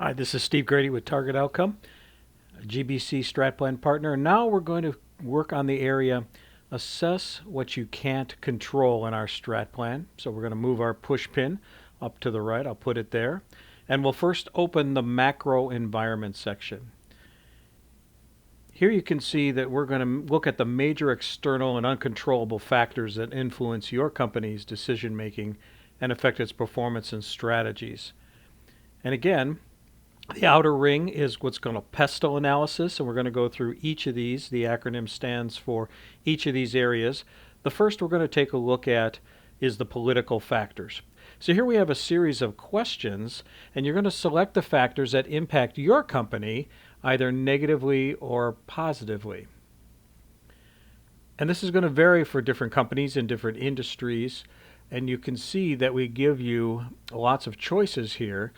Hi, this is Steve Grady with Target Outcome, a GBC StratPlan partner. Now we're going to work on the area assess what you can't control in our StratPlan. So we're going to move our push pin up to the right. I'll put it there. And we'll first open the macro environment section. Here you can see that we're going to look at the major external and uncontrollable factors that influence your company's decision making and affect its performance and strategies. And again, the outer ring is what's called a pestle analysis, and we're going to go through each of these. The acronym stands for each of these areas. The first we're going to take a look at is the political factors. So here we have a series of questions, and you're going to select the factors that impact your company either negatively or positively. And this is going to vary for different companies in different industries, and you can see that we give you lots of choices here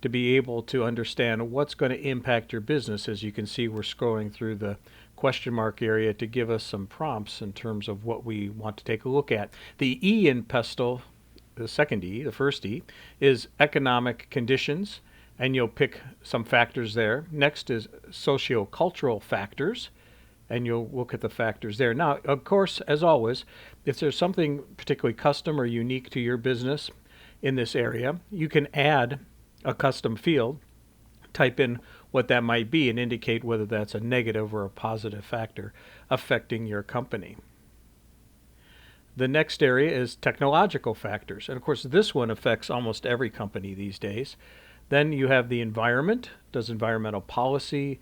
to be able to understand what's going to impact your business. As you can see, we're scrolling through the question mark area to give us some prompts in terms of what we want to take a look at. The E in pestle, the second E, the first E, is economic conditions, and you'll pick some factors there. Next is socio-cultural factors, and you'll look at the factors there. Now, of course, as always, if there's something particularly custom or unique to your business in this area, you can add a custom field, type in what that might be, and indicate whether that's a negative or a positive factor affecting your company. The next area is technological factors, and of course this one affects almost every company these days. Then you have the environment. Does environmental policy,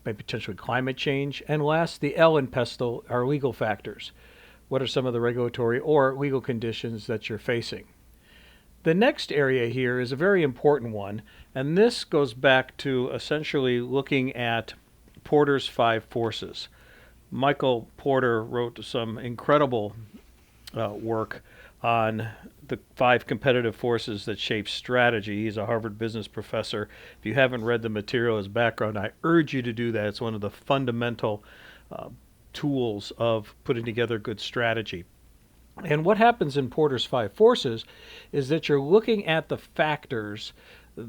maybe potentially climate change, and last, the L in pestle are legal factors. What are some of the regulatory or legal conditions that you're facing? The next area here is a very important one, and this goes back to essentially looking at Porter's 5 forces. Michael Porter wrote some incredible work on the 5 competitive forces that shape strategy. He's a Harvard business professor. If you haven't read the material, his background, I urge you to do that. It's one of the fundamental tools of putting together good strategy. And what happens in Porter's 5 forces is that you're looking at the factors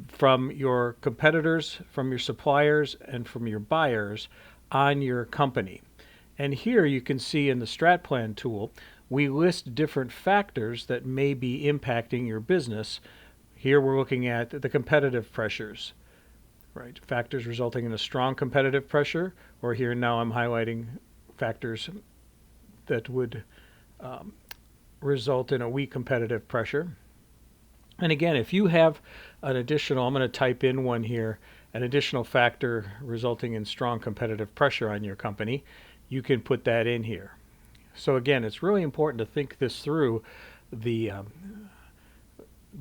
from your competitors, from your suppliers, and from your buyers on your company. And here you can see in the StratPlan tool, we list different factors that may be impacting your business. Here we're looking at the competitive pressures, right? Factors resulting in a strong competitive pressure, or here now I'm highlighting factors that would result in a weak competitive pressure. And again, if you have an additional, I'm going to type in one here, an additional factor resulting in strong competitive pressure on your company, you can put that in here. So again, it's really important to think this through. The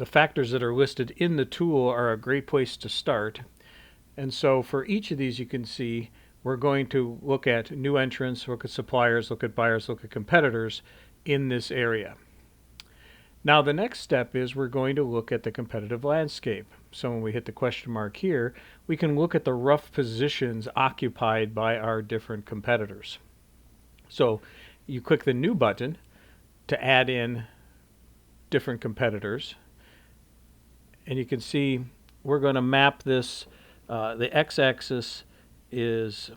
factors that are listed in the tool are a great place to start. And so for each of these, you can see we're going to look at new entrants, look at suppliers, look at buyers, look at competitors in this area. Now the next step is we're going to look at the competitive landscape. So when we hit the question mark here, we can look at the rough positions occupied by our different competitors. So you click the new button to add in different competitors, and you can see we're going to map this. The x-axis is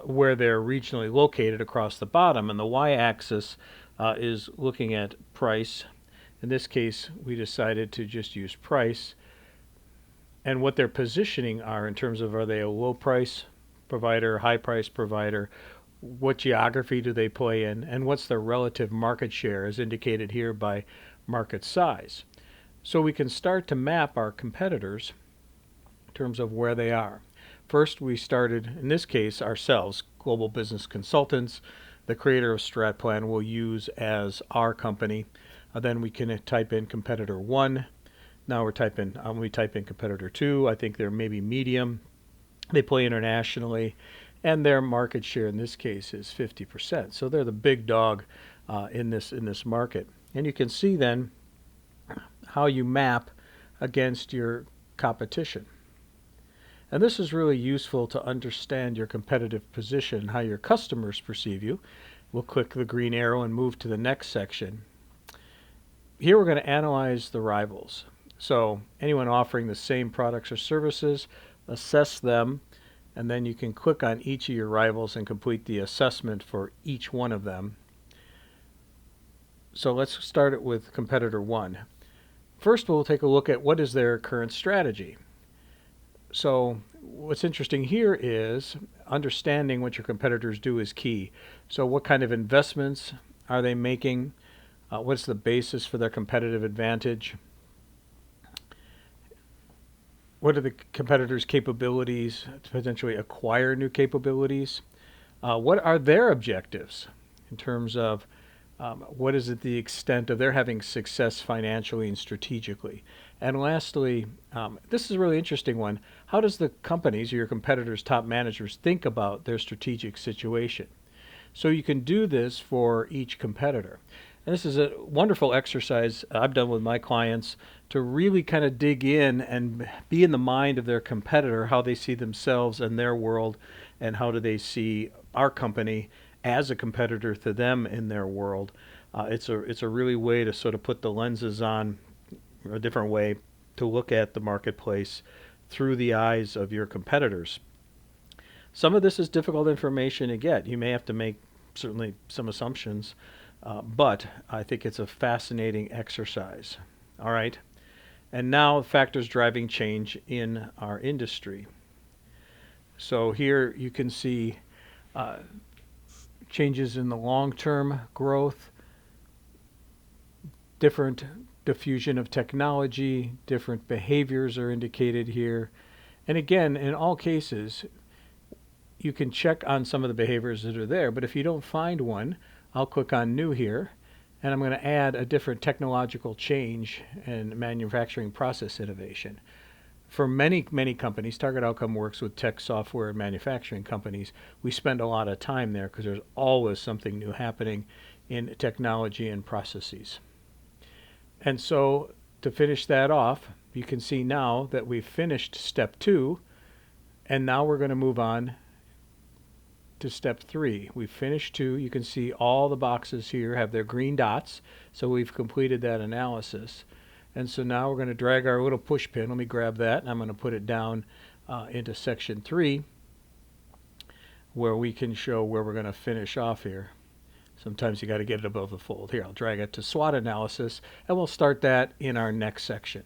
where they're regionally located across the bottom, and the y-axis is looking at price. In this case, we decided to just use price, and what their positioning are in terms of, are they a low price provider, high price provider, what geography do they play in, and what's their relative market share as indicated here by market size. So we can start to map our competitors in terms of where they are. First, we started, in this case, ourselves, Global Business Consultants. The creator of StratPlan will use as our company. Then we can type in competitor 1. Now we type in competitor 2. I think they're maybe medium. They play internationally, and their market share in this case is 50%. So they're the big dog in this market. And you can see then how you map against your competition. And this is really useful to understand your competitive position, how your customers perceive you. We'll click the green arrow and move to the next section. Here we're going to analyze the rivals. So anyone offering the same products or services, assess them, and then you can click on each of your rivals and complete the assessment for each one of them. So let's start it with competitor 1. First, we'll take a look at what is their current strategy. So what's interesting here is understanding what your competitors do is key. So what kind of investments are they making? What's the basis for their competitive advantage? What are the competitors' capabilities to potentially acquire new capabilities? What are their objectives in terms of what is it the extent of their having success financially and strategically? And lastly, this is a really interesting one. How does the companies or your competitors' top managers think about their strategic situation? So you can do this for each competitor. And this is a wonderful exercise I've done with my clients to really kind of dig in and be in the mind of their competitor, how they see themselves and their world, and how do they see our company as a competitor to them in their world. It's a really way to sort of put the lenses on, a different way to look at the marketplace through the eyes of your competitors. Some of this is difficult information to get. You may have to make certainly some assumptions, but I think it's a fascinating exercise. All right. And now factors driving change in our industry. So here you can see changes in the long-term growth, different diffusion of technology, different behaviors are indicated here. And again, in all cases, you can check on some of the behaviors that are there, but if you don't find one, I'll click on New here, and I'm going to add a different technological change and manufacturing process innovation. For many, many companies, Target Outcome works with tech, software, and manufacturing companies. We spend a lot of time there because there's always something new happening in technology and processes. And so to finish that off, you can see now that we've finished step 2, and now we're going to move on to step 3. We've finished 2. You can see all the boxes here have their green dots, so we've completed that analysis. And so now we're going to drag our little push pin. Let me grab that, and I'm going to put it down into section 3, where we can show where we're going to finish off here. Sometimes you got to get it above the fold. Here, I'll drag it to SWOT analysis, and we'll start that in our next section.